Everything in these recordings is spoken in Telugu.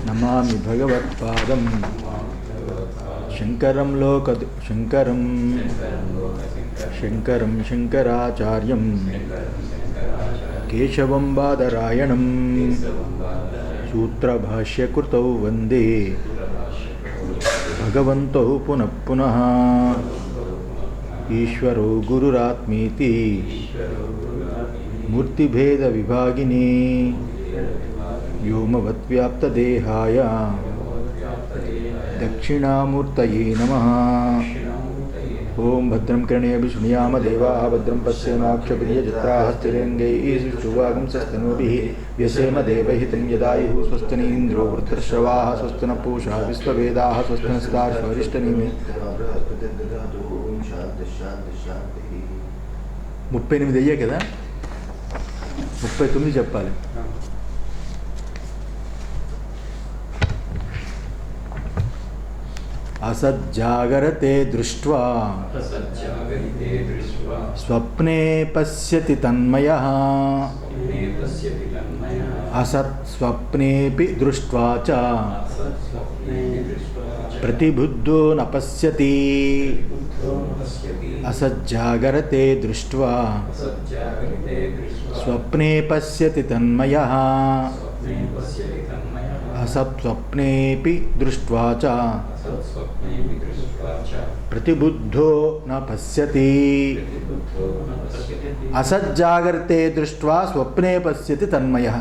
నమామి భగవత్పాదం శంకరం శంకరాచార్యం కేశవం బాదరాయణం సూత్రభాష్యకృతౌ వందే భగవంతౌ పునః పునః ఈశ్వరో గురురాత్మేతి మూర్తిభేద విభాగినే వ్యోమవద్వ్యాప్తదేహాయ దక్షిణామూర్తయే నమః. ఓం భద్రం కర్ణేభిः శృణుయామ దేవాः భద్రం పశ్యేమాక్షభిర్యజత్రాः స్థిరైర్యङ्गैः సుష్ఠువాగుంసస్తనూभिः వ్యసేమ దేవహిतं యదాయుः స్వస్తి న ఇంద్రో వృద్ధశ్రవాः స్వస్తి న పూషా విశ్వవేదాः స్వస్తి నస్తార్క్ష్యో అరిష్టనేమి. 38 అయ్యే కదా, 39 చెప్పాలి. అసజ్జాగరతే దృష్ట్వా స్వప్నే పశ్యతి తన్మయః అసత్ స్వప్నేపి దృష్ట్వా చ ప్రతిబుద్ధో న పశ్యతి. అసజ్జాగరతే దృష్ట్వా స్వప్నే పశ్యతి తన్మయః అసత్ స్వప్నేపి దృష్ట్వా చ ప్రతిబుద్ధో న పశ్యతి. అసజ్జాగర్తే దృష్ట్వా స్వప్నే పశ్యతి తన్మయః.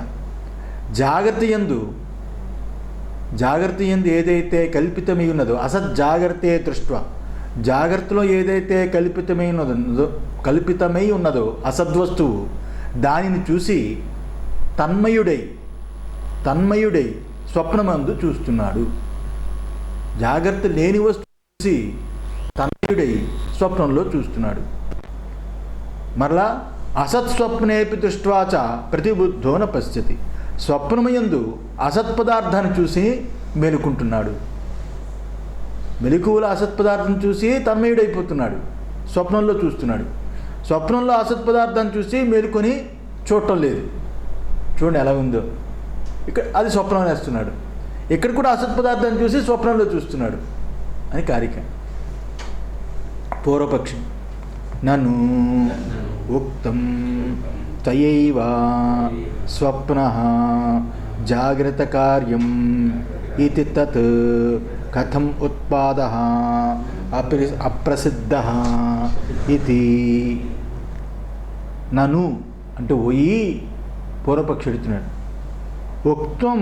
జాగ్రత్త యందు ఏదైతే కల్పితమై ఉన్నదో, అసజ్జాగర్తే దృష్ట్వా, జాగ్రత్తలో ఏదైతే కల్పితమై ఉన్నదో అసద్వస్తువు, దానిని చూసి తన్మయుడై స్వప్నమందు చూస్తున్నాడు. జాగ్రత్త లేని వస్తువు చూసి తన్మయుడై స్వప్నంలో చూస్తున్నాడు. మరలా అసత్స్వప్నేపి దృష్ట్వా చ ప్రతిబుద్ధో న పశ్యతి. స్వప్నమయందు అసత్పదార్థాన్ని చూసి మేలుకుంటున్నాడు. మెలకువల అసత్పదార్థం చూసి తన్మయుడైపోతున్నాడు, స్వప్నంలో చూస్తున్నాడు. స్వప్నంలో అసత్పదార్థాన్ని చూసి మేలుకొని చూడటం లేదు. చూడండి ఎలా ఉందో, ఇక్కడ అది స్వప్నం వేస్తున్నాడు, ఇక్కడ కూడా అసత్పదార్థాన్ని చూసి స్వప్నంలో చూస్తున్నాడు అని కారిక. పూర్వపక్షి నను ఉక్తం తయైవ స్వప్నః జాగ్రత్త కార్యం ఇతి తత్ కథం ఉత్పాదః అప్రసిద్ధః ఇతి. నను అంటే ఓయి పూర్వపక్షి అడుగుతున్నాడు. ఉక్తం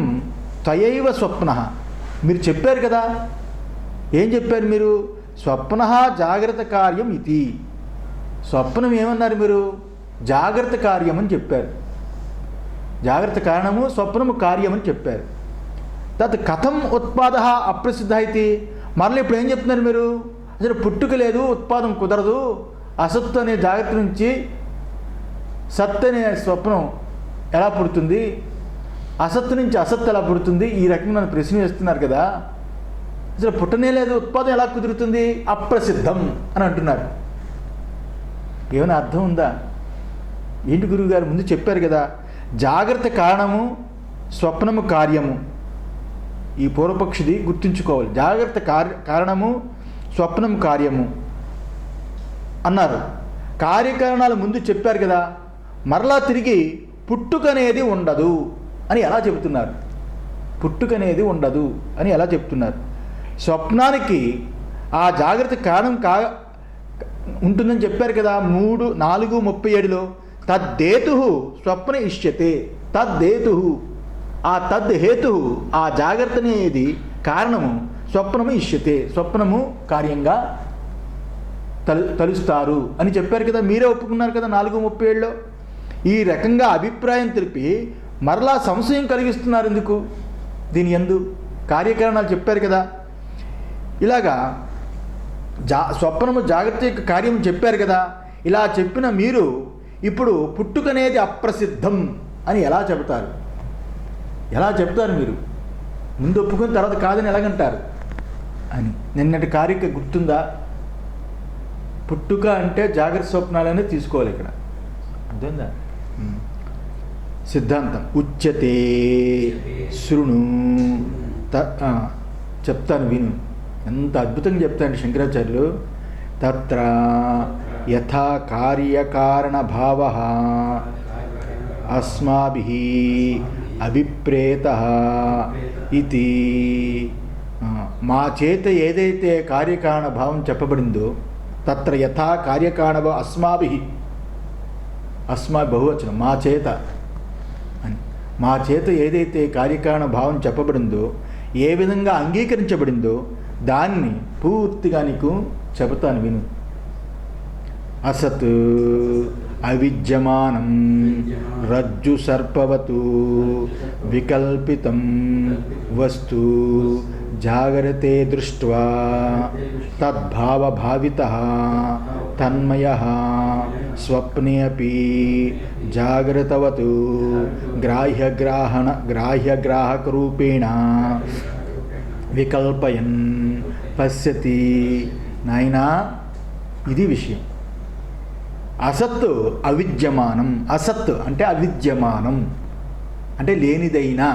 తయైవ స్వప్నః, మీరు చెప్పారు కదా, ఏం చెప్పారు మీరు? స్వప్నః జాగ్రత్త కార్యం ఇది. స్వప్నం ఏమన్నారు మీరు? జాగ్రత్త కార్యం అని చెప్పారు. జాగ్రత్త కారణము, స్వప్నము కార్యం అని చెప్పారు. తత్ కథం ఉత్పాదః అప్రసిద్ధ ఇది. మరలా ఇప్పుడు ఏం చెప్తున్నారు మీరు? అసలు పుట్టుక లేదు, ఉత్పాదం కుదరదు. అసత్తు అనే జాగ్రత్త నుంచి సత్ అనే స్వప్నం ఎలా పుడుతుంది, అసత్తు నుంచి అసత్తు ఎలా పుడుతుంది, ఈ రకంగా నన్ను ప్రశ్న వేస్తున్నారు కదా. అసలు పుట్టనే లేదు, ఉత్పాదం ఎలా కుదురుతుంది? అప్రసిద్ధం అని అంటున్నారు. ఏమైనా అర్థం ఉందా? ఏంటి గురువుగారు, ముందు చెప్పారు కదా జాగ్రత్త కారణము, స్వప్నము కార్యము. ఈ పూర్వపక్షిది గుర్తుంచుకోవాలి. జాగ్రత్త కారణము, స్వప్నం కార్యము అన్నారు. కార్యకారణాలు ముందు చెప్పారు కదా, మరలా తిరిగి పుట్టుకనేది ఉండదు అని ఎలా చెబుతున్నారు? పుట్టుకనేది ఉండదు అని ఎలా చెప్తున్నారు? స్వప్నానికి ఆ జాగ్రత్త కారణం ఉంటుందని చెప్పారు కదా 3:4:37లో. తద్దేతు స్వప్న ఇష్యతే. తద్దేతు, ఆ తద్హేతు, ఆ జాగ్రత్త అనేది కారణము, స్వప్నము ఇష్యతే, స్వప్నము కార్యంగా తలుస్తారు అని చెప్పారు కదా. మీరే ఒప్పుకున్నారు కదా 4:37లో. ఈ రకంగా అభిప్రాయం తెలిపి మరలా సంశయం కలిగిస్తున్నారు. ఎందుకు? దీని యందు కార్యకారణాలు చెప్పారు కదా. ఇలాగా స్వప్నము జాగ్రత్త యొక్క కార్యం చెప్పారు కదా. ఇలా చెప్పిన మీరు ఇప్పుడు పుట్టుకనేది అప్రసిద్ధం అని ఎలా చెబుతారు? ఎలా చెప్తారు మీరు? ముందు ఒప్పుకుని తర్వాత కాదని ఎలాగంటారు అని. నిన్నటి కారిక గుర్తుందా? పుట్టుక అంటే జాగ్రత్త స్వప్నాలనే తీసుకోవాలి ఇక్కడ. అర్థమైందా? సిద్ధాంతం. ఉచ్యతే శృణు, చెప్తాను విను. ఎంత అద్భుతంగా చెప్తాడు శంకరాచార్యులు. తత్ర యథా కార్యకారణ భావ అస్మాభిః అభిప్రేతః ఇది. మా చేత ఏదైతే కార్యకారణ భావం చెప్పబడిందో, తత్ర యథా కార్యకారణ భావం అస్మాభిః, బహువచనం, మా చేత అని, మా చేత ఏదైతే కార్యకారణ భావం చెప్పబడిందో, ఏ విధంగా అంగీకరించబడిందో దాన్ని పూర్తిగా నీకు చెబుతాను విను. అసత్ అవిద్యమానం రజ్జు సర్పవతు వికల్పితం వస్తు జాగరతే దృష్ట్వా తద్భావభావితః తన్మయః స్వప్నే అపి జాగ్రత్తవత్ గ్రాహ్యగ్రాహకరూపేణ వికల్పయన్ పశ్యతి. నాయనా, ఇది విషయం. అసత్ అవిద్యమానం. అసత్ అంటే అవిద్యమానం అంటే లేనిదైనా.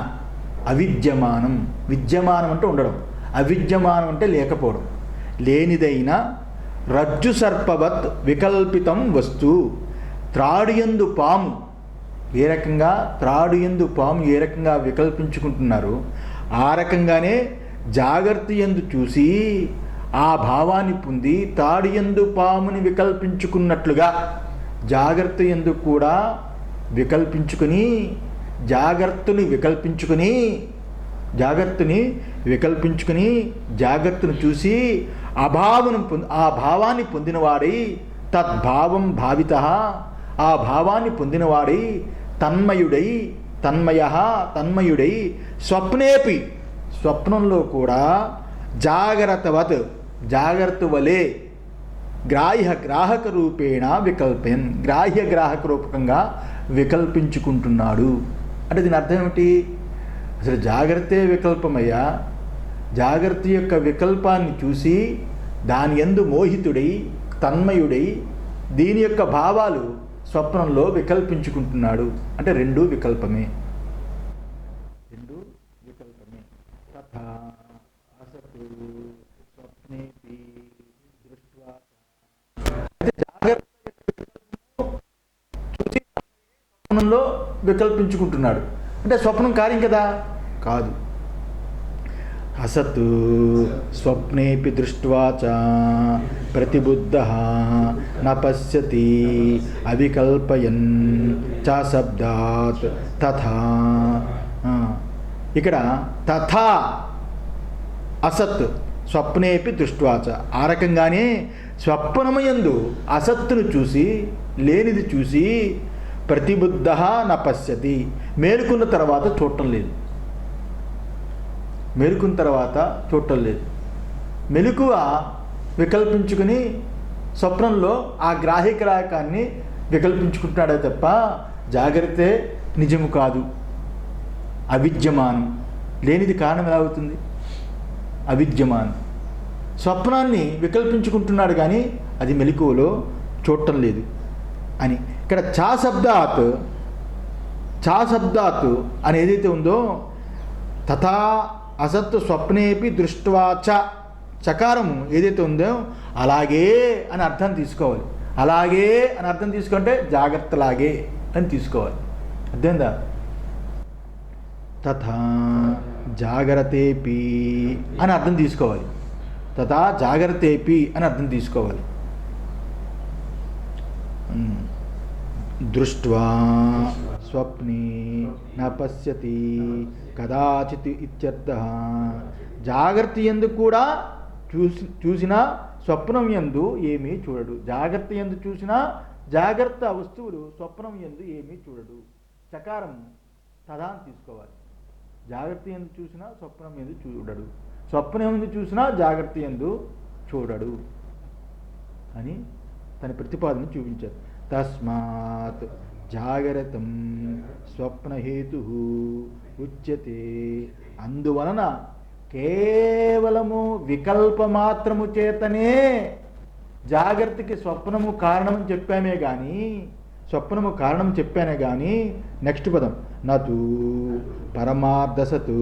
అవిద్యమానం, విద్యమానం అంటే ఉండడం, అవిద్యమానం అంటే లేకపోవడం. లేనిదైన రజ్జు సర్పవత్ వికల్పితం వస్తు. త్రాడుయందు పాము ఏ రకంగా, త్రాడుయందు పాము ఏ రకంగా వికల్పించుకుంటున్నారు, ఆ రకంగానే జాగ్రత్త యందు చూసి ఆ భావాన్ని పొంది తాడియందు పాముని వికల్పించుకున్నట్లుగా జాగ్రత్త యందు కూడా వికల్పించుకుని, జాగ్రత్తని వికల్పించుకుని జాగ్రత్తను చూసి ఆ భావాన్ని పొందినవాడై, తద్భావం భావిత, ఆ భావాన్ని పొందినవాడై, తన్మయుడై స్వప్నేపి, స్వప్నంలో కూడా జాగ్రత్తవత్, జాగ్రత్త వలె గ్రాహక రూపేణ వికల్పయన్, గ్రాహక రూపకంగా వికల్పించుకుంటున్నాడు. అంటే దీని అర్థం ఏమిటి? అసలు జాగ్రత్తే వికల్పమయ్యా. జాగ్రత్త యొక్క వికల్పాన్ని చూసి దాని యందు మోహితుడై, తన్మయుడై దీని యొక్క భావాలు స్వప్నంలో వికల్పించుకుంటున్నాడు. అంటే రెండూ వికల్పమే. తథా అసతు స్వప్నేపి దృష్ట్వా. చూసి స్వప్నంలో వికల్పించుకుంటున్నాడు. అంటే స్వప్నం కార్యం కదా? కాదు. అసత్ స్వప్నేపి దృష్ట్వా చ ప్రతిబుద్ధః న పశ్యతి అవికల్పయన్ చ శబ్దాత్ తథా. ఇక్కడ తథా అసత్ స్వప్నేపి దృష్ట్వా చ, ఆ రకంగానే స్వప్నమయందు అసత్తును చూసి, లేనిది చూసి, ప్రతిబుద్ధః న పశ్యతి, మేలుకున్న తర్వాత చూడటం లేదు. మెలకువ వికల్పించుకుని స్వప్నంలో ఆ గ్రాహకాన్ని వికల్పించుకుంటున్నాడే తప్ప జాగ్రత్తే నిజము కాదు. అవిద్యమానం, లేనిది కారణం ఎలా అవుతుంది? అవిద్యమానం. స్వప్నాన్ని వికల్పించుకుంటున్నాడు కానీ అది మెలకువలో చూడటం లేదు అని. ఇక్కడ చా శబ్దాత్ అని ఏదైతే ఉందో, తథా అసత్ స్వప్నేపి దృష్ట్వా చ, చకారము ఏదైతే ఉందో అలాగే అని అర్థం తీసుకోవాలి. అలాగే అని అర్థం తీసుకుంటే జాగ్రత్తలాగే అని తీసుకోవాలి. అర్థమైందా? తథా జాగ్రత్తేపి అని అర్థం తీసుకోవాలి. తథా జాగ్రత్తేపి అని అర్థం తీసుకోవాలి. దృష్ట్వా స్వప్నే న పశ్యతి కదాచిత్ ఇత్యర్థః. జాగ్రత్త యందు కూడా చూసినా స్వప్నం యందు ఏమీ చూడడు. జాగ్రత్త యందు చూసినా జాగ్రత్త వస్తువులు స్వప్నం యందు ఏమీ చూడడు. చకారం తదా అని తీసుకోవాలి. జాగ్రత్త యందు చూసినా స్వప్నం యందు చూడడు, స్వప్నం యందు చూసినా జాగ్రత్త యందు చూడడు అని తన ప్రతిపాదన చూపించారు. తస్మాత్ జాగ్రత్తం స్వప్నహేతు ఉచ్యతే. అందువలన కేవలము వికల్పమాత్రము చేతనే జాగ్రత్తకి స్వప్నము కారణమని చెప్పామే కానీ స్వప్నము కారణం చెప్పానే కానీ నెక్స్ట్ పదం నతు పరమార్థసత్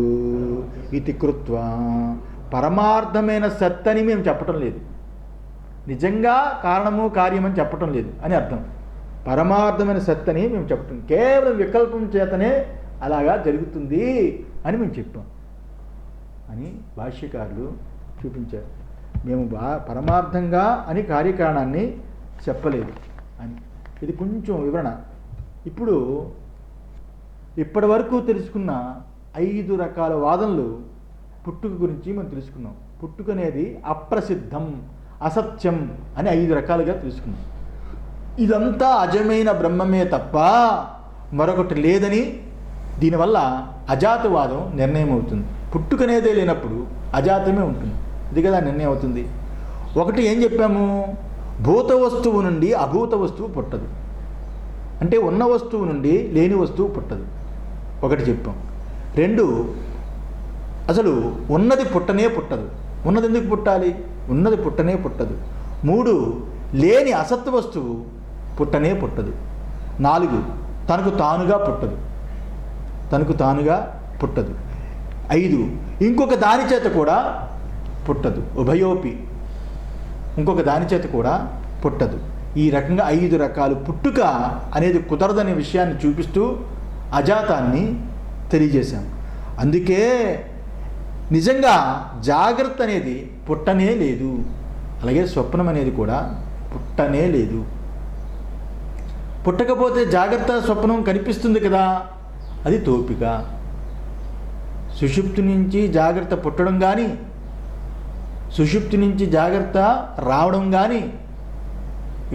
ఇది కృత్వా, పరమార్థమైన సత్ అని మేము చెప్పటం లేదు, నిజంగా కారణము కార్యమని చెప్పటం లేదు అని అర్థం. పరమార్థమైన సత్ అని మేము చెప్పటం, కేవలం వికల్పం చేతనే అలాగా జరుగుతుంది అని మేము చెప్పాం అని భాష్యకారులు చూపించారు. మేము పరమార్థంగా అని కార్యకారణాన్ని చెప్పలేదు అని. ఇది కొంచెం వివరణ. ఇప్పుడు ఇప్పటి వరకు తెలుసుకున్న 5 రకాల వాదనలు పుట్టుక గురించి మనం తెలుసుకున్నాం. పుట్టుక అనేది అప్రసిద్ధం, అసత్యం అని 5 రకాలుగా తెలుసుకున్నాం. ఇదంతా అజమైన బ్రహ్మమే తప్ప మరొకటి లేదని, దీనివల్ల అజాతవాదం నిర్ణయం అవుతుంది. పుట్టుకనేదే లేనప్పుడు అజాతమే ఉంటుంది, ఇది కదా నిర్ణయం అవుతుంది. ఒకటి ఏం చెప్పాము, భూత వస్తువు నుండి అభూత వస్తువు పుట్టదు, అంటే ఉన్న వస్తువు నుండి లేని వస్తువు పుట్టదు, ఒకటి చెప్పాం. 2, అసలు ఉన్నది పుట్టనే పుట్టదు, ఉన్నది ఎందుకు పుట్టాలి, ఉన్నది పుట్టనే పుట్టదు. 3, లేని అసత్ వస్తువు పుట్టనే పుట్టదు. 4, తనకు తానుగా పుట్టదు, తనకు తానుగా పుట్టదు. 5, ఇంకొక దాని చేత కూడా పుట్టదు, ఉభయోపి, ఇంకొక దాని చేత కూడా పుట్టదు. ఈ రకంగా 5 రకాలు పుట్టుక అనేది కుదరదనే విషయాన్ని చూపిస్తూ అజాతాన్ని తెలియజేశాం. అందుకే నిజంగా జాగ్రత్త అనేది పుట్టనే లేదు, అలాగే స్వప్నం అనేది కూడా పుట్టనే లేదు. పుట్టకపోతే జాగ్రత్త స్వప్నం కనిపిస్తుంది కదా, అది తోపిక. సుషుప్తి నుంచి జాగ్రత్త పుట్టడం కానీ, సుషుప్తి నుంచి జాగ్రత్త రావడం కానీ,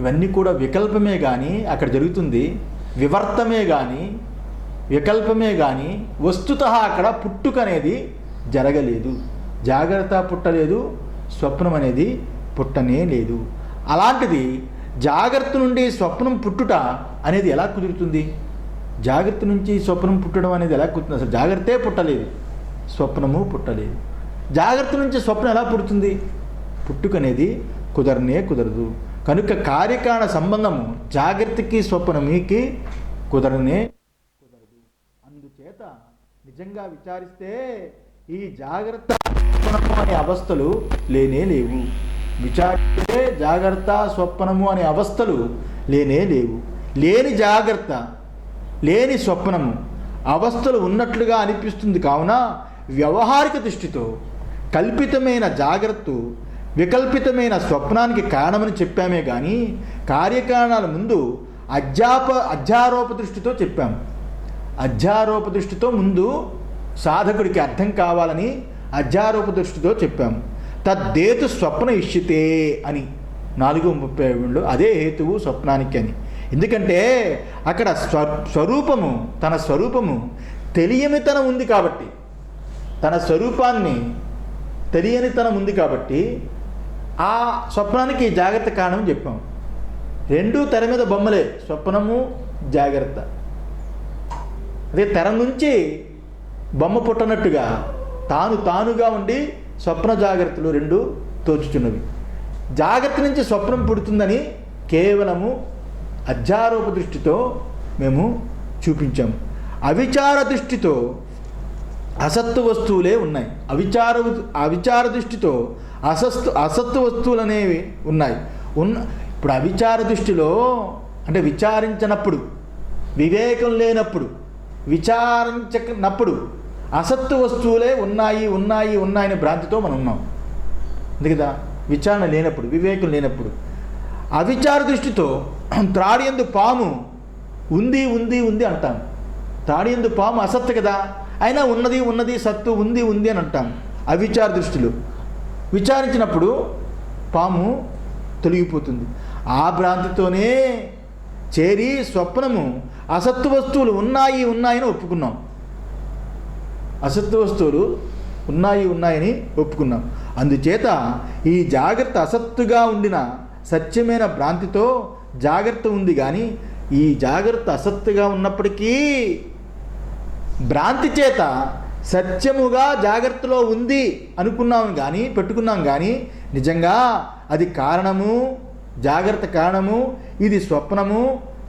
ఇవన్నీ కూడా వికల్పమే కానీ అక్కడ జరుగుతుంది, వివర్తమే కానీ వికల్పమే కానీ వస్తుతః అక్కడ పుట్టుక అనేది జరగలేదు. జాగ్రత్త పుట్టలేదు, స్వప్నం అనేది పుట్టనే లేదు. అలాంటిది జాగ్రత్త నుండి స్వప్నం పుట్టుట అనేది ఎలా కుదురుతుంది? జాగ్రత్త నుంచి స్వప్నం పుట్టడం అనేది ఎలా కుదురుతుంది? అసలు జాగ్రత్తే పుట్టలేదు, స్వప్నము పుట్టలేదు. జాగ్రత్త నుంచి స్వప్నం ఎలా పుడుతుంది? పుట్టుక అనేది కుదరనే కుదరదు. కనుక కార్యకారణ సంబంధము జాగ్రత్తకి స్వప్నమికి కుదరనే కుదరదు. అందుచేత నిజంగా విచారిస్తే ఈ జాగ్రత్త స్వప్నము అనే అవస్థలు లేనే లేవు. విచారిస్తే జాగ్రత్త స్వప్నము అనే అవస్థలు లేనే లేవు. లేని జాగ్రత్త, లేని స్వప్నము అవస్థలు ఉన్నట్లుగా అనిపిస్తుంది. కావున వ్యవహారిక దృష్టితో కల్పితమైన జాగ్రత్త వికల్పితమైన స్వప్నానికి కారణమని చెప్పామే కానీ కార్యకారణాల ముందు అధ్యారోప దృష్టితో చెప్పాము. అధ్యారోప దృష్టితో ముందు సాధకుడికి అర్థం కావాలని అధ్యారోప దృష్టితో చెప్పాము. తద్దేతు స్వప్న ఇష్యతే అని 4:37 అదే హేతువు స్వప్నానికి అని. ఎందుకంటే అక్కడ స్వరూపము, తన స్వరూపము తెలియనితనం ఉంది కాబట్టి, తన స్వరూపాన్ని తెలియనితనం ఉంది కాబట్టి ఆ స్వప్నానికి జాగ్రత్త కారణం చెప్పాం. 2 తెర మీద బొమ్మలే, స్వప్నము జాగ్రత్త. అదే తెర నుంచి బొమ్మ పుట్టనట్టుగా తానుగా ఉండి స్వప్న జాగ్రత్తలు 2 తోచుచున్నవి. జాగ్రత్త నుంచి స్వప్నం పుడుతుందని కేవలము అధ్యారోప దృష్టితో మేము చూపించాము. అవిచార దృష్టితో అసత్తు వస్తువులే ఉన్నాయి. అవిచార దృష్టితో అసత్తు వస్తువులు అనేవి ఉన్నాయి. ఇప్పుడు అవిచార దృష్టిలో అంటే విచారించినప్పుడు, వివేకం లేనప్పుడు, విచారించనప్పుడు అసత్తు వస్తువులే ఉన్నాయని భ్రాంతితో మనం ఉన్నాం. అంతే కదా, విచారణ లేనప్పుడు, వివేకం లేనప్పుడు. అవిచార దృష్టితో త్రాడియందు పాము ఉంది అంటాం. త్రాడియందు పాము అసత్తు కదా, అయినా ఉన్నది సత్తు ఉంది అని అంటాం అవిచార దృష్టిలో. విచారించినప్పుడు పాము తొలగిపోతుంది. ఆ భ్రాంతితోనే చేరి స్వప్నము అసత్తు వస్తువులు ఉన్నాయని ఒప్పుకున్నాం. అసత్తు వస్తువులు ఉన్నాయని ఒప్పుకున్నాం. అందుచేత ఈ జాగ్రత్త అసత్తుగా ఉండిన సత్యమైన భ్రాంతితో జాగ్రత్త ఉంది. కానీ ఈ జాగ్రత్త అసత్తుగా ఉన్నప్పటికీ భ్రాంతి చేత సత్యముగా జాగ్రత్తలో ఉంది అనుకున్నాం కానీ, పెట్టుకున్నాం కానీ నిజంగా అది కారణము, జాగ్రత్త కారణము, ఇది స్వప్నము,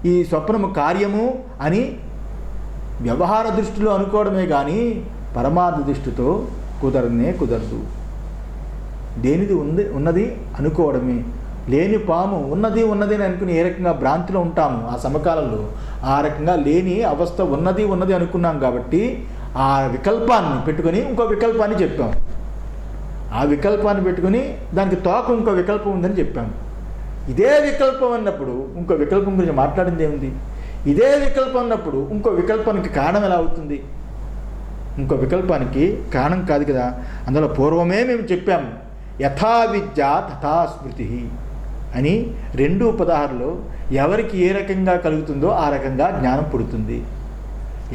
ఈ స్వప్నము కార్యము అని వ్యవహార దృష్టిలో అనుకోవడమే కానీ పరమార్థ దృష్టితో కుదరదు. దేనిది ఉన్నది అనుకోవడమే. లేని పాము ఉన్నది అని అనుకుని ఏ రకంగా భ్రాంతిలో ఉంటాము ఆ సమకాలంలో, ఆ రకంగా లేని అవస్థ ఉన్నది అనుకున్నాం కాబట్టి ఆ వికల్పాన్ని పెట్టుకొని ఇంకో వికల్పాన్ని చెప్పాం. ఆ వికల్పాన్ని పెట్టుకొని దానికి తోక ఇంకో వికల్పం ఉందని చెప్పాము. ఇదే వికల్పం అన్నప్పుడు ఇంకో వికల్పం గురించి మాట్లాడింది ఏముంది? ఇదే వికల్పం అన్నప్పుడు ఇంకో వికల్పానికి కారణం ఎలా అవుతుంది? ఇంకో వికల్పానికి కారణం కాదు కదా. అందులో పూర్వమే మేము చెప్పాము, యథా విద్య తథా స్మృతి అని 2:16లో ఎవరికి ఏ రకంగా కలుగుతుందో ఆ రకంగా జ్ఞానం పుడుతుంది,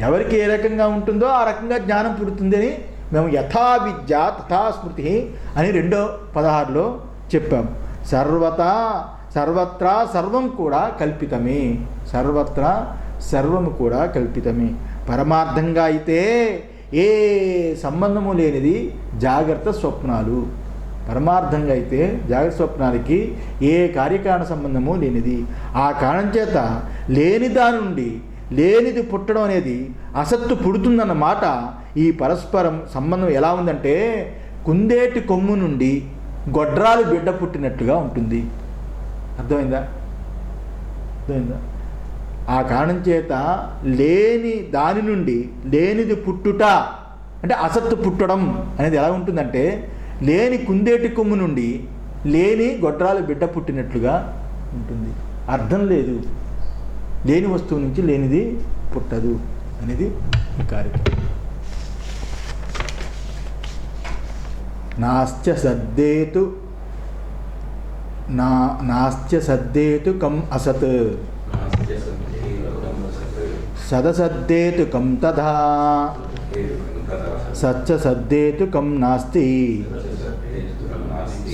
ఎవరికి ఏ రకంగా ఉంటుందో ఆ రకంగా జ్ఞానం పుడుతుంది అని మేము యథా విద్య తథా స్మృతి అని 2:16లో చెప్పాం. సర్వత్రా సర్వం కూడా కల్పితమే, సర్వత్రా సర్వము కూడా కల్పితమే. పరమార్థంగా అయితే ఏ సంబంధము లేనిది జాగ్రత్త స్వప్నాలు. పరమార్థంగా అయితే జాగ్రత్త స్వప్నాలకి ఏ కార్యకారణ సంబంధము లేనిది. ఆ కారణం చేత లేని దాని నుండి లేనిది పుట్టడం అనేది అసత్తు పుడుతుందన్న మాట. ఈ పరస్పరం సంబంధం ఎలా ఉందంటే కుందేటి కొమ్ము నుండి గొడ్రాలు బిడ్డ పుట్టినట్టుగా ఉంటుంది. అర్థమైందా? ఆ కారణం చేత లేని దాని నుండి లేనిది పుట్టుట అంటే అసత్తు పుట్టడం అనేది ఎలా ఉంటుందంటే లేని కుందేటి కొమ్ము నుండి లేని గొడ్రాలు బిడ్డ పుట్టినట్లుగా ఉంటుంది. అర్థం లేదు, లేని వస్తువు నుంచి లేనిది పుట్టదు అనేది ఈ కార్యక్రమం. నాస్త్య సద్దేతు కం అసత్ సదసద్దేతు కం తథా సచ్చ సద్దేతు కం నాస్తి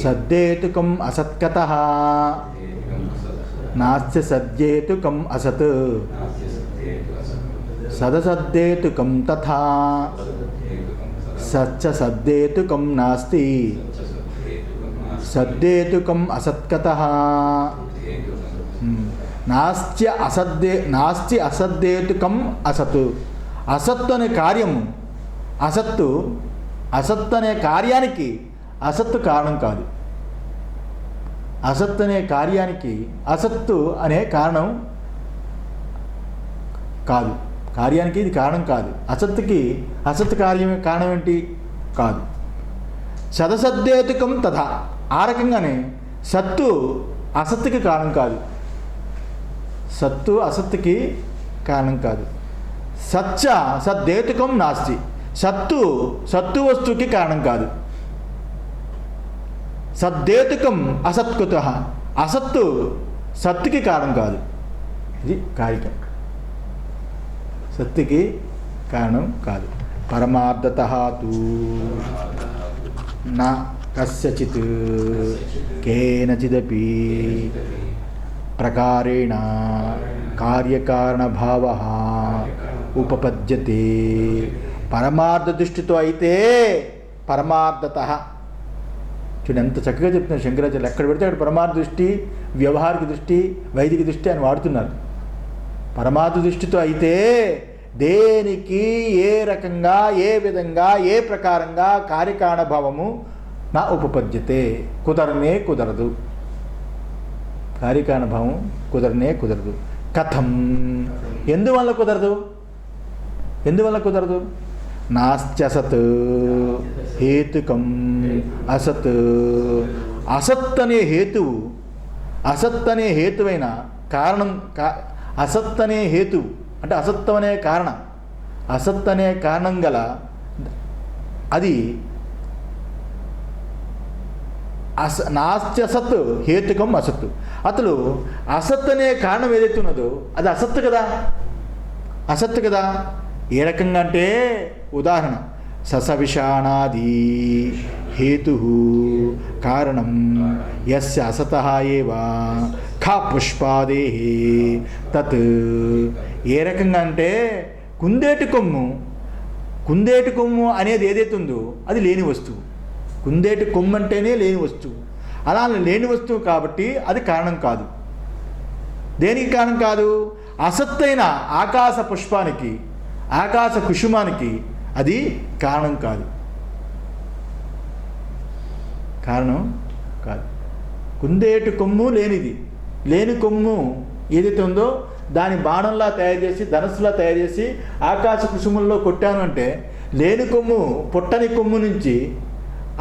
సద్దేతు కం అసత్కతః నాస్త్య సద్యేతు కం అసత్ సదసద్దేతు కం తథా సచ్చ సద్దేతు కం నాస్తి సద్దేతు కం అసత్కతః నాస్తి అసద్దేతు కం అసత్. అసత్తు అనే కార్యము అసత్తు అనే కార్యానికి అసత్తు కారణం కాదు. అసత్తు అనే కార్యానికి అసత్తు అనే కారణం కాదు. కార్యానికి ఇది కారణం కాదు. అసత్తుకి అసత్తు కారణం ఏంటి? కాదు. సదసద్దేతుకం తథా. ఆ రకంగానే సత్తు అసత్తుకి కారణం కాదు. సత్తు అసత్తుకి కారణం కాదు. సద్దేతుకం నాస్తి. సత్తు వస్తువుకి కారణం కాదు. సద్దేతుకం అసత్కుతః. అసత్తు సత్తుకి కారణం కాదు. ఇది కారికం. సత్తుకి కారణం కాదు. పరమార్థతః తు న కస్యచిత్ కేనచిదపి ప్రకారేణ కార్యకారణభావః ఉపపద్యతే. పరమార్థ దృష్టితో అయితే పరమార్థతః. చూడండి ఎంత చక్కగా చెప్తున్నారు శంకరాచార్యులు. ఎక్కడ పెడితే అక్కడ పరమార్థ దృష్టి, వ్యవహారిక దృష్టి, వైదిక దృష్టి అని వాడుతున్నారు. పరమార్థ దృష్టితో అయితే దేనికి ఏ రకంగా ఏ విధంగా ఏ ప్రకారంగా కార్యకారణభావము నా ఉపపద్యతే, కుదరదు. కార్యకారణభావం కుదరదు. కథం, ఎందువల్ల కుదరదు? నాస్త్యసత్ హేతుకం అసత్. అసత్ అనే హేతువైన కారణం, అసత్ అనే హేతువు అంటే అసత్వం అనే కారణం, అసత్ అనే కారణం గల అది నాస్త్యసత్ హేతుకం అసత్తు. అసలు అసత్ అనే కారణం ఏదైతే ఉన్నదో అది అసత్తు కదా. ఏ రకంగా అంటే ఉదాహరణ, ససవిషాణాది హేతు కారణం యస్య అసతః ఏవ ఖా పుష్పాదే తత్. ఏ రకంగా అంటే కుందేటి కొమ్ము అనేది ఏదైతే ఉందో అది లేని వస్తువు. కుందేటి కొమ్ము అంటేనే లేని వస్తువు. అలా లేని వస్తువు కాబట్టి అది కారణం కాదు. దేనికి కారణం కాదు? అసత్తైన ఆకాశ పుష్పానికి, ఆకాశ కుసుమానికి అది కారణం కాదు. కారణం కాదు. కుందేటి కొమ్ము లేనిది, లేని కొమ్ము ఏదైతే ఉందో దాని బాణంలా తయారు చేసి, ధనస్సులా తయారు చేసి ఆకాశ కుసుమంలో కొట్టాను అంటే, లేని కొమ్ము పుట్టని కొమ్ము నుంచి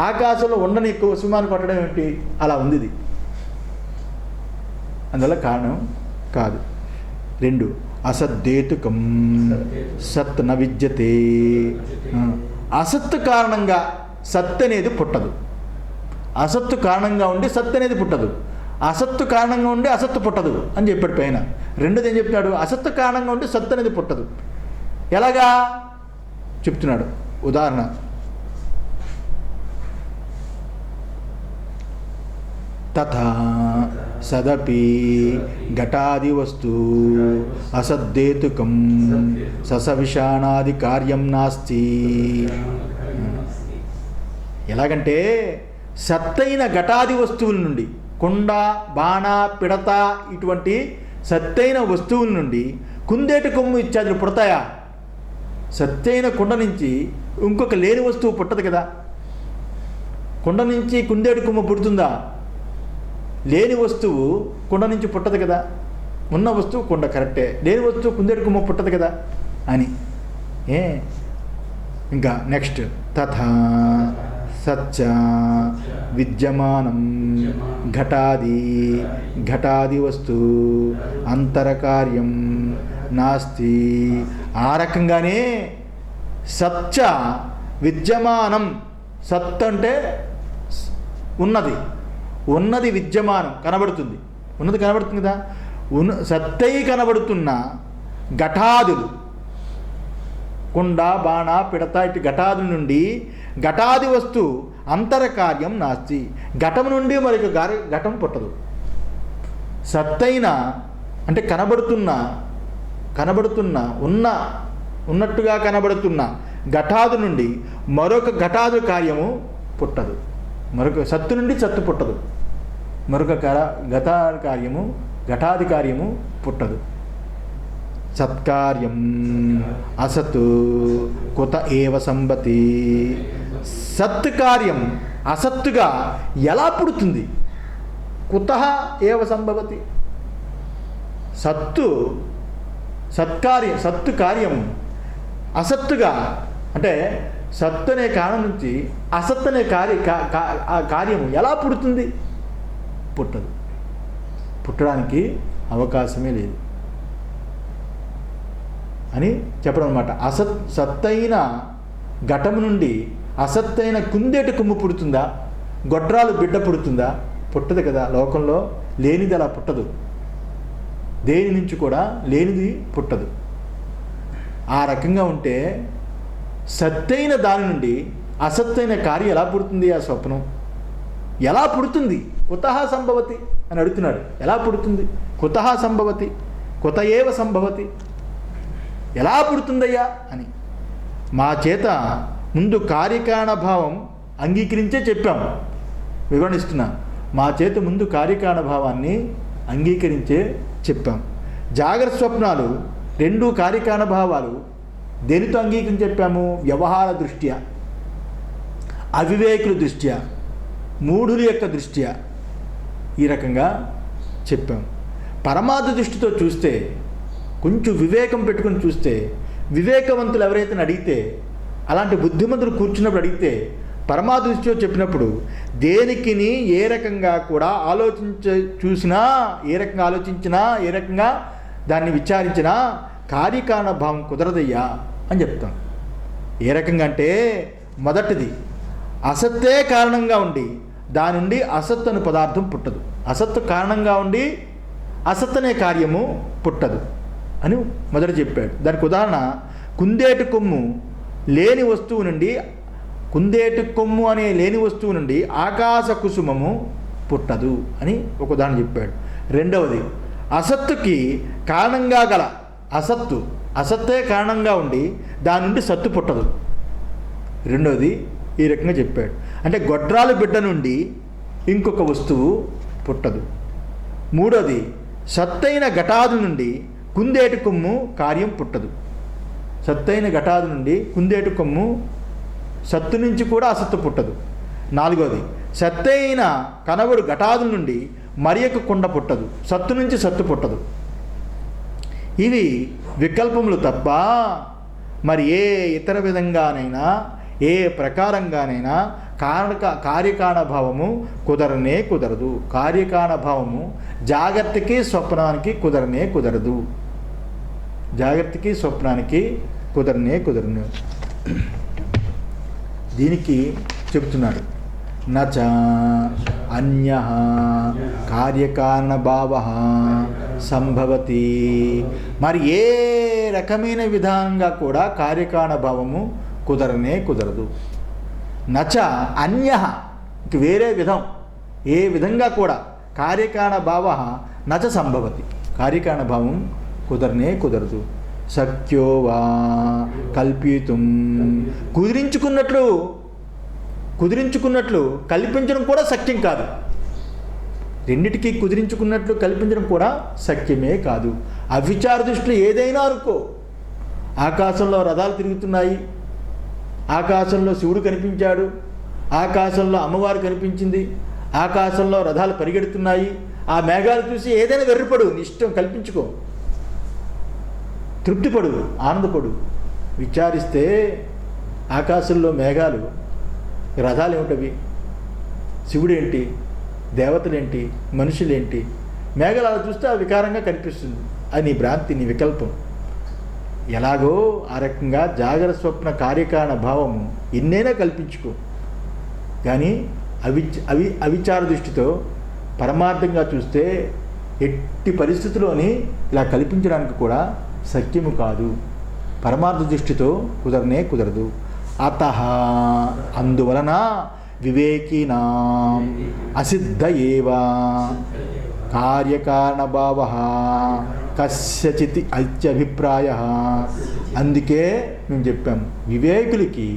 ఆకాశంలో ఉండని కుసుమాన్ని కొట్టడం ఏంటి? అలా ఉంది ఇది. అందువల్ల కారణం కాదు. 2 అసద్దేతుకం సత్ న విద్యతే. అసత్తు కారణంగా సత్ అనేది పుట్టదు. అసత్తు కారణంగా ఉండి సత్ అనేది పుట్టదు. అసత్తు కారణంగా ఉండి అసత్తు పుట్టదు అని చెప్పాడు పైన. రెండోది ఏం చెప్తున్నాడు? అసత్తు కారణంగా ఉండి సత్ అనేది పుట్టదు. ఎలాగా చెప్తున్నాడు ఉదాహరణ. తథా సదపి ఘటాది వస్తు అసద్దేతుకం ససవిషాణాది కార్యం నాస్తి. ఎలాగంటే సత్తైన ఘటాది వస్తువుల నుండి, కుండ, బాణ, పిడత ఇటువంటి సత్తైన వస్తువుల నుండి కుందేటి కొమ్ము ఇత్యాదులు పుడతాయా? సత్తైన కుండ నుంచి ఇంకొక లేని వస్తువు పుట్టదు కదా. కుండ నుంచి కుందేటి కొమ్ము పుడుతుందా? లేని వస్తువు కుండ నుంచి పుట్టదు కదా. ఉన్న వస్తువు కుండ కరెక్టే, లేని వస్తువు కుందేటి కొమ్ము పుట్టదు కదా అని. ఇంకా నెక్స్ట్ తథా సచ్చ విద్యమానం ఘటాది వస్తు అంతరకార్యం నాస్తి. ఆ రకంగానే సచ్చ విద్యమానం, సత్ అంటే ఉన్నది విద్యమానం కనబడుతుంది, ఉన్నది కనబడుతుంది కదా. సత్తై కనబడుతున్న ఘటాదులు, కుండ, బాణ, పిడత ఇటు ఘటాదుల నుండి ఘటాది వస్తు అంతరకార్యం నాస్తి. ఘటం నుండి మరొక ఘటం పుట్టదు. సత్తైన అంటే కనబడుతున్న ఉన్నట్టుగా కనబడుతున్న ఘటాదు నుండి మరొక ఘటాదు కార్యము పుట్టదు. మరొక సత్తు నుండి సత్తు పుట్టదు. మరొక ఘటాది కార్యము పుట్టదు. సత్కార్యం అసత్ కుత ఏవ సంభతి. సత్కార్యం అసత్తుగా ఎలా పుడుతుంది? కుతః ఏవ సంభవతి. సత్తు కార్యం అసత్తుగా అంటే సత్తు అనే కారణం నుంచి అసత్ అనే కార్యము ఎలా పుడుతుంది? పుట్టదు. పుట్టడానికి అవకాశమే లేదు అని చెప్పడం అన్నమాట. సత్తైన ఘటము నుండి అసత్తైన కుందేటి కొమ్ము పుడుతుందా? గొడ్రాలు బిడ్డ పుడుతుందా? పుట్టదు కదా. లోకంలో లేనిది అలా పుట్టదు. దేని నుంచి కూడా లేనిది పుట్టదు. ఆ రకంగా ఉంటే సత్తైన దాని నుండి అసత్తైన కార్యం ఎలా పుడుతుంది? ఆ స్వప్నం ఎలా పుడుతుంది? కుతః సంభవతి అని అడుగుతున్నాడు. ఎలా పుడుతుంది? కుతః సంభవతి, కుత ఏవ సంభవతి, ఎలా పుడుతుందయ్యా అని. మా చేత ముందు కార్యకారణభావం అంగీకరించే చెప్పాము, వివరణిస్తున్నా. మా చేత ముందు కార్యకారణభావాన్ని అంగీకరించే చెప్పాం. జాగ్రత్త స్వప్నాలు రెండు కార్యకారణభావాలు దేనితో అంగీకరించి చెప్పాము? వ్యవహార దృష్ట్యా, అవివేకుల దృష్ట్యా, మూఢుల యొక్క దృష్ట్యా ఈ రకంగా చెప్పాం. పరమార్థ దృష్టితో చూస్తే, కొంచెం వివేకం పెట్టుకుని చూస్తే, వివేకవంతులు ఎవరైతే అడిగితే, అలాంటి బుద్ధిమంతులు కూర్చున్నప్పుడు అడిగితే, పరమార్థ దృష్టితో చెప్పినప్పుడు దేనికిని ఏ రకంగా కూడా చూసినా, ఏ రకంగా ఆలోచించినా, ఏ రకంగా దాన్ని విచారించినా కార్యకారణ భావం కుదరదయ్యా అని చెప్తాం. ఏ రకంగా అంటే, మొదటిది అసత్తే కారణంగా ఉండి దాని నుండి అసత్ అనే పదార్థం పుట్టదు. అసత్తు కారణంగా ఉండి అసత్ అనే కార్యము పుట్టదు అని మొదట చెప్పాడు. దానికి ఉదాహరణ కుందేటి కొమ్ము లేని వస్తువు నుండి, కుందేటి కొమ్ము అనే లేని వస్తువు నుండి ఆకాశ కుసుమము పుట్టదు అని ఒక ఉదాహరణ చెప్పాడు. రెండవది అసత్తుకి కారణంగా గల అసత్తే కారణంగా ఉండి దాని నుండి సత్తు పుట్టదు. రెండవది ఈ రకంగా చెప్పాడు. అంటే గొడ్రాలు బిడ్డ నుండి ఇంకొక వస్తువు పుట్టదు. మూడోది సత్తైన ఘటాదు నుండి కుందేటి కొమ్ము కార్యం పుట్టదు. సత్తైన ఘటాది నుండి కుందేటి కొమ్ము సత్తు నుంచి కూడా అసత్తు పుట్టదు. 4వది, సత్తైన కనబడు ఘటాదుల నుండి మరియొక కుండ పుట్టదు. సత్తు నుంచి సత్తు పుట్టదు. ఇవి వికల్పములు తప్ప మరి ఏ ఇతర విధంగానైనా ఏ ప్రకారంగానైనా కార్యకారణభావము కుదరనే కుదరదు. కార్యకారణభావము జాగ్రత్తకి స్వప్నానికి కుదరనే కుదరదు. జాగ్రత్తకి స్వప్నానికి కుదరనే కుదరను. దీనికి చెప్తున్నాడు, నచ అన్యః కార్యకారణభావః సంభవతి. మరి ఏ రకమైన విధానంగా కూడా కార్యకారణభావము కుదరనే కుదరదు. నచ అన్యః, ఇంక వేరే విధం ఏ విధంగా కూడా కార్యకారణభావః నచ సంభవతి, కార్యకారణభావం కుదరనే కుదరదు. శక్యో వా కల్పితుం, కుదిరించుకున్నట్లు కల్పించడం కూడా శక్యం కాదు. రెండిటికీ కుదిరించుకున్నట్లు కల్పించడం కూడా శక్యమే కాదు. అవిచార దృష్టిలో ఏదైనా అనుకో, ఆకాశంలో రథాలు తిరుగుతున్నాయి, ఆకాశంలో శివుడు కనిపించాడు, ఆకాశంలో అమ్మవారు కనిపించింది, ఆకాశంలో రథాలు పరిగెడుతున్నాయి, ఆ మేఘాలు చూసి ఏదైనా వెర్రిపడు, నీ ఇష్టం కల్పించుకో, తృప్తిపడు, ఆనందపడు. విచారిస్తే ఆకాశంలో మేఘాలు, రథాలు ఏమిటవి, శివుడేంటి, దేవతలేంటి, మనుషులేంటి, మేఘాలు అలా చూస్తే ఆ వికారంగా కనిపిస్తుంది. అది నీ భ్రాంతి, నీ వికల్పం. ఎలాగో ఆ రకంగా జాగ్రత్త స్వప్న కార్యకారణ భావము ఎన్నైనా కల్పించుకో, కానీ అవిచార దృష్టితో పరమార్థంగా చూస్తే ఎట్టి పరిస్థితుల్లోని ఇలా కల్పించడానికి కూడా సత్యము కాదు. పరమార్థ దృష్టితో కుదరనే కుదరదు. అతః, అందువలన వివేకినాం అసిద్ధ ఏవ కార్యకారణభావః కస్యచిత్ అత్యభిప్రాయః. అందుకే మేము చెప్పాము, వివేకులకి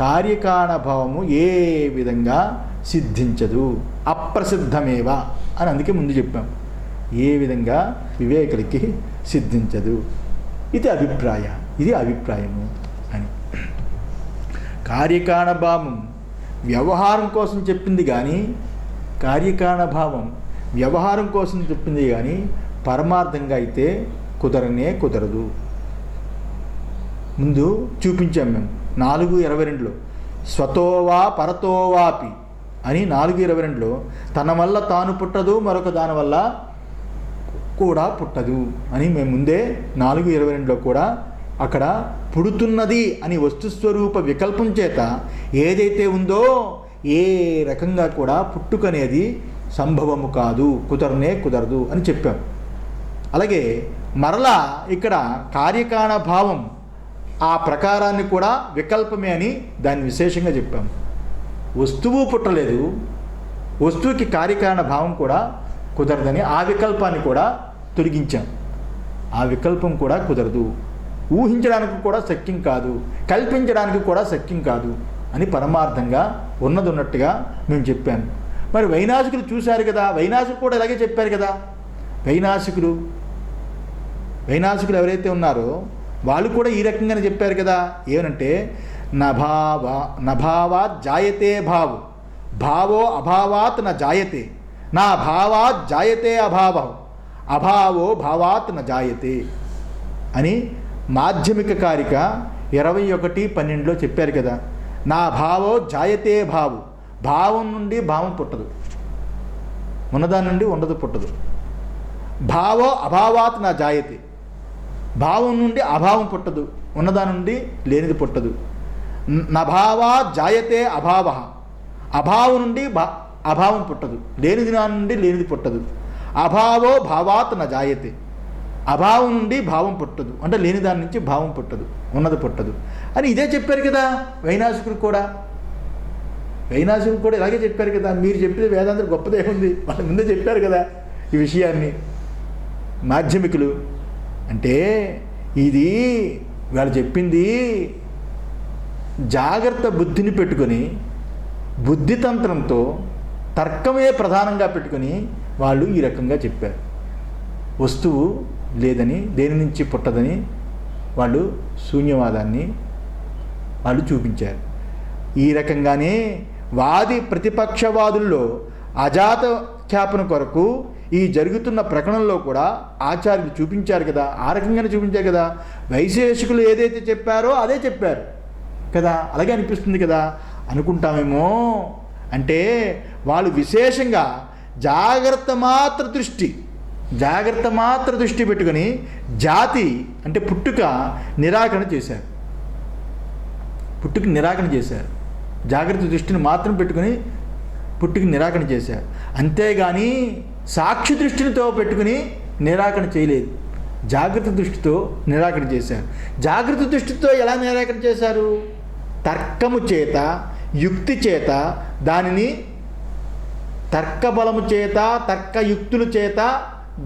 కార్యకారణభావము ఏ విధంగా సిద్ధించదు, అప్రసిద్ధమేవ అని అందుకే ముందు చెప్పాం. ఏ విధంగా వివేకులకి సిద్ధించదు, ఇది అభిప్రాయము అని. కార్యకారణభావం వ్యవహారం కోసం చెప్పింది కానీ, కార్యకారణభావం వ్యవహారం కోసం చెప్పింది కానీ పరమార్థంగా అయితే కుదరనే కుదరదు. ముందు చూపించాం మేము 4:22లో స్వతోవా పరతోవాపి అని 4:22లో తన వల్ల తాను పుట్టదు, మరొక దాని వల్ల కూడా పుట్టదు అని మేము ముందే 4:22లో కూడా అక్కడ పుడుతున్నది అని వస్తుస్వరూప వికల్పం చేత ఏదైతే ఉందో ఏ రకంగా కూడా పుట్టుకనేది సంభవము కాదు, కుదరనే కుదరదు అని చెప్పాం. అలాగే మరలా ఇక్కడ కార్యకారణ భావం ఆ ప్రకారాన్ని కూడా వికల్పమే అని దాన్ని విశేషంగా చెప్పాం. వస్తువు పుట్టలేదు, వస్తువుకి కార్యకారణ భావం కూడా కుదరదని ఆ వికల్పాన్ని కూడా తొలగించాం. ఆ వికల్పం కూడా కుదరదు, ఊహించడానికి కూడా శక్యం కాదు, కల్పించడానికి కూడా శక్యం కాదు అని పరమార్థంగా ఉన్నది ఉన్నట్టుగా మేము చెప్పాము. మరి వైనాసికులు చూశారు కదా, వైనాసికులు కూడా ఇలాగే చెప్పారు కదా. వైనాసికులు ఎవరైతే ఉన్నారో వాళ్ళు కూడా ఈ రకంగానే చెప్పారు కదా. ఏమనంటే నభావాత్ జాయతే భావు, భావో అభావాత్ న జాయతే, నా భావాత్ జాయతే అభావం, అభావో భావాత్ న జాయతే అని మాధ్యమిక కారిక 21:12లో చెప్పారు కదా. నా భావో జాయతే భావు, భావం నుండి భావం పుట్టదు, ఉన్నదాని నుండి ఉండదు పుట్టదు. భావో అభావాత్ నా జాయతే, భావం నుండి అభావం పుట్టదు, ఉన్నదాని నుండి లేనిది పుట్టదు. నభావా జాయతే అభావ, అభావం నుండి అభావం పుట్టదు, లేనిది దాని నుండి లేనిది పుట్టదు. అభావో భావాత్ నా జాయతే, అభావం నుండి భావం పుట్టదు, అంటే లేని దాని నుంచి భావం పుట్టదు, ఉన్నది పుట్టదు అని ఇదే చెప్పారు కదా వైనాసికులు కూడా. వైనాసికులు కూడా ఇలాగే చెప్పారు కదా. మీరు చెప్పేది వేదాంతం గొప్పదే ఉంది, వాళ్ళ ముందే చెప్పారు కదా ఈ విషయాన్ని. మాధ్యమికులు అంటే ఇది వాళ్ళు చెప్పింది జాగ్రత్త బుద్ధిని పెట్టుకొని, బుద్ధితంత్రంతో తర్కమే ప్రధానంగా పెట్టుకొని వాళ్ళు ఈ రకంగా చెప్పారు. వస్తువు లేదని, దేని నుంచి పుట్టదని వాళ్ళు శూన్యవాదాన్ని వాళ్ళు చూపించారు. ఈ రకంగానే వాది ప్రతిపక్షవాదుల్లో అజాత ఖ్యాపన కొరకు ఈ జరుగుతున్న ప్రకటనలో కూడా ఆచార్యులు చూపించారు కదా, ఆ రకంగానే చూపించారు కదా. వైశేషికులు ఏదైతే చెప్పారో అదే చెప్పారు కదా, అలాగే అనిపిస్తుంది కదా. అనుకుంటామేమో, అంటే వాళ్ళు విశేషంగా జాగ్రత్త మాత్ర దృష్టి పెట్టుకొని జాతి అంటే పుట్టుక నిరాకరణ చేశారు. జాగ్రత్త దృష్టిని మాత్రం పెట్టుకుని పుట్టుక నిరాకరణ చేశారు. అంతేగాని సాక్షి దృష్టినితో పెట్టుకుని నిరాకరణ చేయలేదు. జాగ్రత్త దృష్టితో నిరాకరణ చేశారు. జాగ్రత్త దృష్టితో ఎలా నిరాకరణ చేశారు? తర్కము చేత, యుక్తి చేత, దానిని తర్కబలము చేత, తర్కయుక్తుల చేత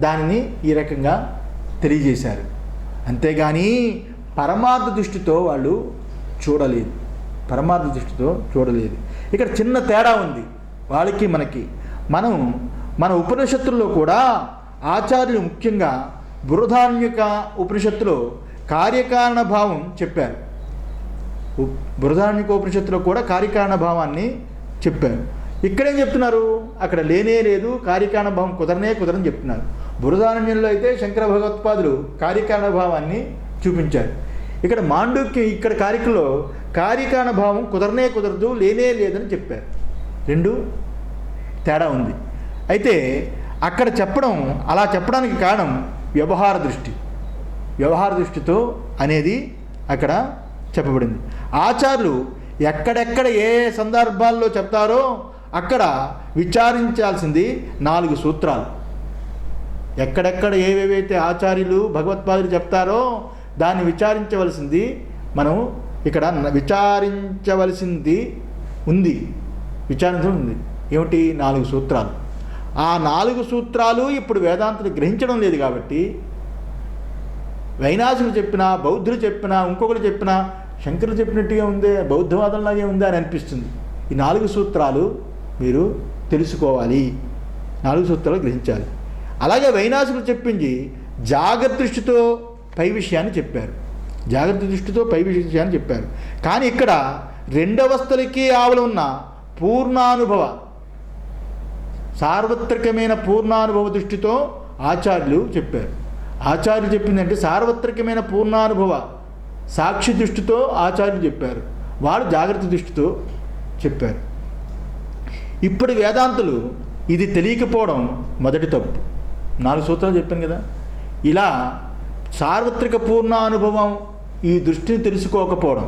దానిని ఈ రకంగా తెలియజేశారు. అంతేగాని పరమార్థ దృష్టితో వాళ్ళు చూడలేదు. ఇక్కడ చిన్న తేడా ఉంది వాళ్ళకి మనకి. మన ఉపనిషత్తుల్లో కూడా ఆచార్యులు ముఖ్యంగా బృహదారణ్యక ఉపనిషత్తులో కార్యకారణ భావం చెప్పారు. బృహదారణ్యక ఉపనిషత్తులో కూడా కార్యకారణ భావాన్ని చెప్పారు. ఇక్కడేం చెప్తున్నారు? అక్కడ లేనే లేదు, కార్యకారణ భావం కుదరని చెప్తున్నారు. బృహదారణ్యంలో అయితే శంకర భగవత్పాదులు కార్యకారణ భావాన్ని చూపించారు. ఇక్కడ మాండూక్యం, ఇక్కడ కారికలో కార్యకారణ భావం కుదరదు, లేనే లేదని చెప్పారు. రెండు తేడా ఉంది. అయితే అక్కడ అలా చెప్పడానికి కారణం వ్యవహార దృష్టితో అనేది అక్కడ చెప్పబడింది. ఆచార్యులు ఎక్కడెక్కడ ఏ సందర్భాల్లో చెప్తారో అక్కడ విచారించాల్సింది 4 సూత్రాలు. ఎక్కడెక్కడ ఏవేవైతే ఆచార్యులు భగవత్పాదులు చెప్తారో దాన్ని విచారించవలసింది మనం ఇక్కడ విచారించవలసింది ఉంది. ఏమిటి? 4 సూత్రాలు. ఆ 4 సూత్రాలు ఇప్పుడు వేదాంతులు గ్రహించడం లేదు కాబట్టి వైనాసులు చెప్పినా, బౌద్ధులు చెప్పినా, ఇంకొకరు చెప్పినా శంకరులు చెప్పినట్టుగా ఉందే, బౌద్ధవాదంలాగే ఉందే అని అనిపిస్తుంది. ఈ 4 సూత్రాలు మీరు తెలుసుకోవాలి, 4 సూత్రాలు గ్రహించాలి. అలాగే వైనాసులు చెప్పింది జాగ్రత్త దృష్టితో పై విషయాన్ని చెప్పారు. కానీ ఇక్కడ 2 అవస్థలకి ఆవల ఉన్న పూర్ణానుభవ, సార్వత్రికమైన పూర్ణానుభవ దృష్టితో ఆచార్యులు చెప్పారు. ఆచార్యులు చెప్పిందంటే సార్వత్రికమైన పూర్ణానుభవ సాక్షి దృష్టితో ఆచార్యులు చెప్పారు. వాడు జాగ్రత్త దృష్టితో చెప్పారు. ఇప్పుడు వేదాంతులు ఇది తెలియకపోవడం మొదటి తప్పు. 4 సూత్రాలు చెప్పాను కదా. ఇలా సార్వత్రిక పూర్ణానుభవం ఈ దృష్టిని తెలుసుకోకపోవడం,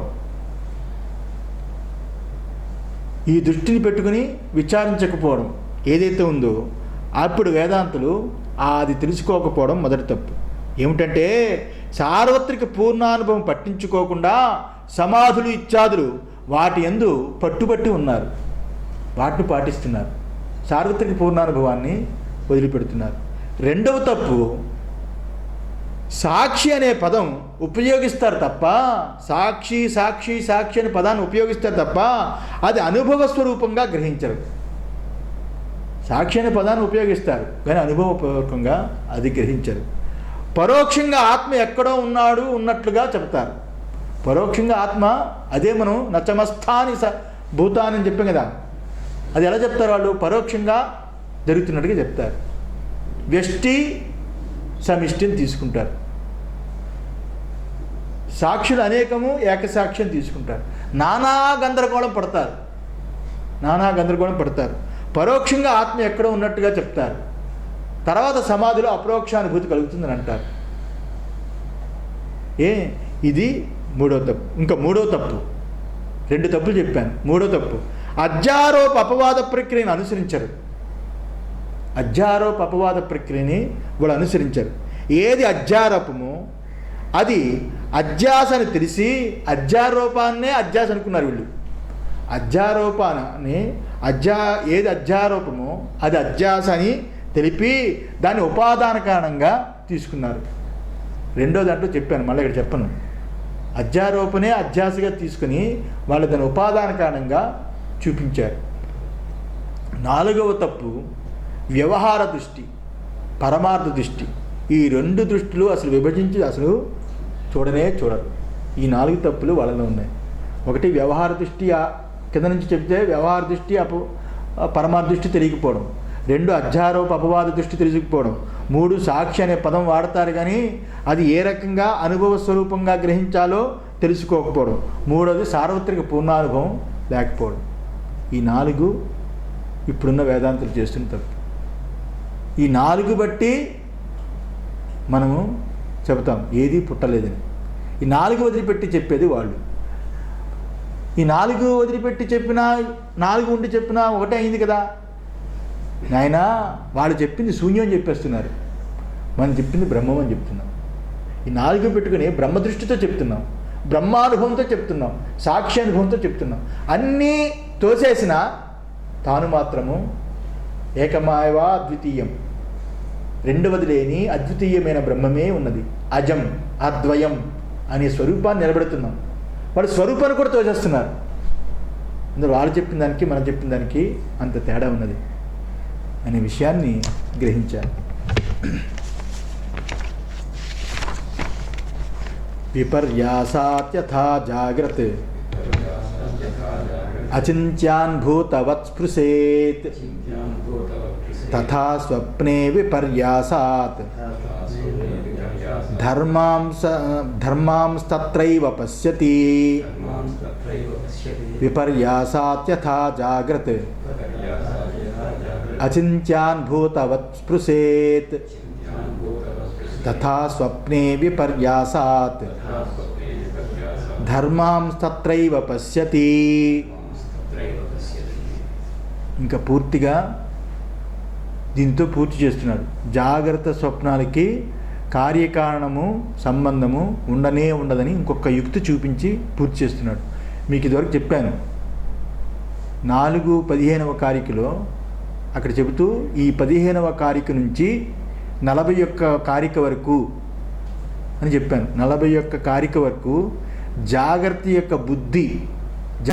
ఈ దృష్టిని పెట్టుకుని విచారించకపోవడం ఏదైతే ఉందో అప్పుడు వేదాంతులు అది తెలుసుకోకపోవడం మొదటి తప్పు. ఏమిటంటే సార్వత్రిక పూర్ణానుభవం పట్టించుకోకుండా సమాధులు ఇత్యాదులు వాటి యందు పట్టుబట్టి ఉన్నారు, వాటిని పాటిస్తున్నారు, సార్వత్రిక పూర్ణానుభవాన్ని వదిలిపెడుతున్నారు. రెండవ తప్పు, సాక్షి అనే పదం ఉపయోగిస్తారు తప్ప, సాక్షి అనే పదాన్ని ఉపయోగిస్తారు తప్ప అది అనుభవ స్వరూపంగా గ్రహించరు. సాక్షి అనే పదాన్ని ఉపయోగిస్తారు కానీ అనుభవపూర్వకంగా అది గ్రహించరు. పరోక్షంగా ఆత్మ ఎక్కడో ఉన్నట్లుగా చెప్తారు. పరోక్షంగా ఆత్మ అదే మనం నచమస్థాని భూతాన్ని అని చెప్పాం కదా, అది ఎలా చెప్తారు? వాళ్ళు పరోక్షంగా జరుగుతున్నట్టుగా చెప్తారు. వ్యష్టి సమిష్టిని తీసుకుంటారు. సాక్షులు అనేకము ఏకసాక్ష్యం తీసుకుంటారు. నానా గందరగోళం పడతారు. పరోక్షంగా ఆత్మ ఎక్కడో ఉన్నట్టుగా చెప్తారు. తర్వాత సమాధిలో అపరోక్షానుభూతి కలుగుతుందని అంటారు. ఇది మూడో తప్పు. ఇంకా మూడో తప్పు, 2 తప్పులు చెప్పాను. మూడో తప్పు, అధ్యారోప అపవాద ప్రక్రియను అనుసరించరు. అధ్యారోప అపవాద ప్రక్రియని వాళ్ళు అనుసరించరు. ఏది అధ్యారోపమో అది అధ్యాస అని తెలిసి అధ్యారోపాన్నే అధ్యాస అనుకున్నారు వీళ్ళు. అధ్యారోపాన్ని ఏది అధ్యారోపమో అది అధ్యాస అని తెలిపి దాన్ని ఉపాదాన కారణంగా తీసుకున్నారు. రెండో దాంట్లో చెప్పాను, మళ్ళీ ఇక్కడ చెప్పను. అధ్యారోపణే అధ్యాసగా తీసుకుని వాళ్ళు దాని ఉపాదాన కారణంగా చూపించారు. 4వ తప్పు వ్యవహార దృష్టి, పరమార్థ దృష్టి. ఈ రెండు దృష్టిలు అసలు విభజించి అసలు చూడరు. ఈ 4 తప్పులు వాళ్ళలో ఉన్నాయి. ఒకటి వ్యవహార దృష్టి, కింద నుంచి చెప్తే వ్యవహార దృష్టి పరమార్థ దృష్టి తెలియకపోవడం. 2 అధ్యారోప అపవాద దృష్టి తెలియకపోవడం. 3 సాక్షి అనే పదం వాడతారు కానీ అది ఏ రకంగా అనుభవ స్వరూపంగా గ్రహించాలో తెలుసుకోకపోవడం. 3వది సార్వత్రిక పూర్ణానుభవం లేకపోవడం. ఈ 4 ఇప్పుడున్న వేదాంతులు చేస్తున్న తప్పు. ఈ 4 బట్టి మనము చెబుతాం ఏది పుట్టలేదని. ఈ 4 వదిలిపెట్టి చెప్పేది వాళ్ళు. ఈ 4 వదిలిపెట్టి చెప్పినా 4 ఉండి చెప్పినా ఒకటే అయింది కదా నాయనా. వాళ్ళు చెప్పింది శూన్యం అని చెప్పేస్తున్నారు, మనం చెప్పింది బ్రహ్మం అని చెప్తున్నాం. ఈ 4 పెట్టుకుని బ్రహ్మదృష్టితో చెప్తున్నాం, బ్రహ్మానుభవంతో చెప్తున్నాం, సాక్షి అనుభవంతో చెప్తున్నాం. అన్నీ తోసేసిన తాను మాత్రము ఏకమాయవా అద్వితీయం, రెండవది లేని అద్వితీయమైన బ్రహ్మమే ఉన్నది. అజం అద్వయం అనే స్వరూపాన్ని నిలబెడుతున్నాం. వాడు స్వరూపాన్ని కూడా తోచేస్తున్నారు. అందులో వాళ్ళు చెప్పిన దానికి మనం చెప్పిన దానికి అంత తేడా ఉన్నది అనే విషయాన్ని గ్రహించారు. విపర్యాసాత్యథా జాగ్రత్ అచింత్యాన్ భూతవత్ స్పృశేత్ తథా స్వప్నే విపర్యాసాత్ ధర్మాంస్తత్రైవ పశ్యతి. విపర్యాసాత్యథా జాగ్రత్ అచింత్యాన్ భూతవత్ స్పృశేత్ తథా స్వప్నే విపర్యాసాత్ ధర్మాంస్తత్రైవ పశ్యతి. ఇంకా పూర్తిగా దీంతో పూర్తి చేస్తున్నాడు. జాగ్రత్త స్వప్నాలకి కార్యకారణము సంబంధము ఉండనే ఉండదని ఇంకొక యుక్తి చూపించి పూర్తి చేస్తున్నాడు. మీకు ఇదివరకు చెప్పాను 4:15వ కారికలో అక్కడ చెబుతూ ఈ 15వ కారిక నుంచి 41 కారిక వరకు అని చెప్పాను. 41 కారిక వరకు జాగ్రత్త యొక్క బుద్ధి